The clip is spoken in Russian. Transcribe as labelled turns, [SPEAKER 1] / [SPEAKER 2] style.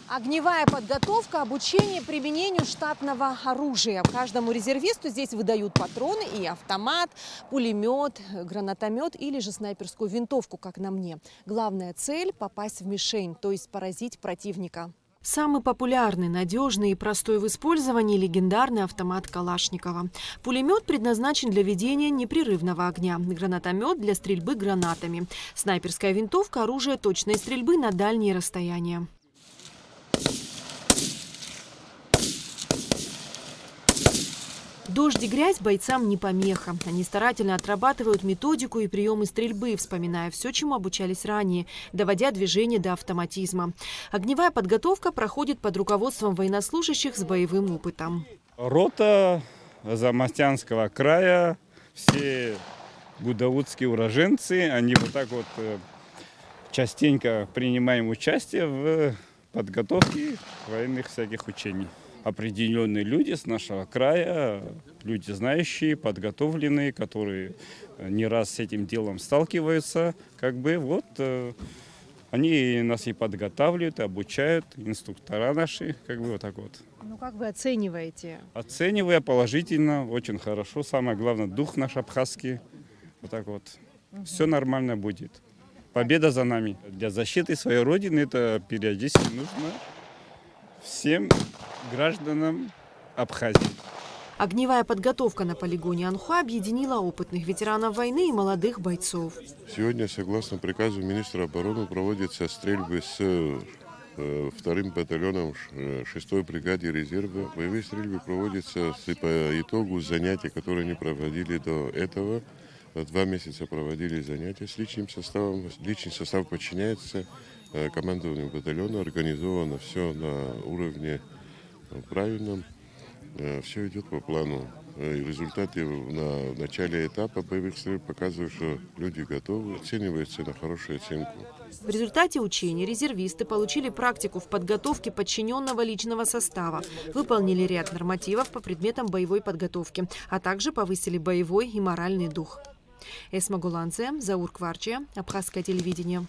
[SPEAKER 1] Огневая подготовка, обучение применению штатного оружия. Каждому резервисту здесь выдают патроны и автомат, пулемет, гранатомет или же снайперскую винтовку, как на мне. Главная цель – попасть в мишень, то есть поразить противника. Самый популярный, надежный и простой в использовании легендарный автомат Калашникова. Пулемет предназначен для ведения непрерывного огня. Гранатомет для стрельбы гранатами. Снайперская винтовка – оружие точной стрельбы на дальние расстояния. Дождь и грязь бойцам не помеха. Они старательно отрабатывают методику и приемы стрельбы, вспоминая все, чему обучались ранее, доводя движение до автоматизма. Огневая подготовка проходит под руководством военнослужащих с боевым опытом.
[SPEAKER 2] Рота Замостянского края, все гудаутские уроженцы, они вот так вот частенько принимаем участие в подготовке военных всяких учений. Определенные люди с нашего края, люди знающие, подготовленные, которые не раз с этим делом сталкиваются, они нас и подготавливают, и обучают, инструктора наши, вот так вот.
[SPEAKER 1] Ну как вы оцениваете?
[SPEAKER 2] Оценивая положительно, очень хорошо. Самое главное, дух наш абхазский, Все нормально будет. Победа за нами. Для защиты своей родины это периодически нужно всем гражданам Абхазии.
[SPEAKER 1] Огневая подготовка на полигоне Анху объединила опытных ветеранов войны и молодых бойцов.
[SPEAKER 3] Сегодня, согласно приказу министра обороны, проводятся стрельбы с 2-м батальоном 6-й бригаде резерва. Боевые стрельбы проводятся по итогу занятий, которые они проводили до этого. 2 месяца проводили занятия с личным составом. Личный состав подчиняется командованию батальона. Организовано все на уровне правильном. Все идет по плану. Результаты на начале этапа боевых стрельб показывают, что люди готовы, оцениваются на хорошую оценку.
[SPEAKER 1] В результате учений резервисты получили практику в подготовке подчиненного личного состава, выполнили ряд нормативов по предметам боевой подготовки, а также повысили боевой и моральный дух. Эсма Гуланце, Заур Кварчия, Абхазское телевидение.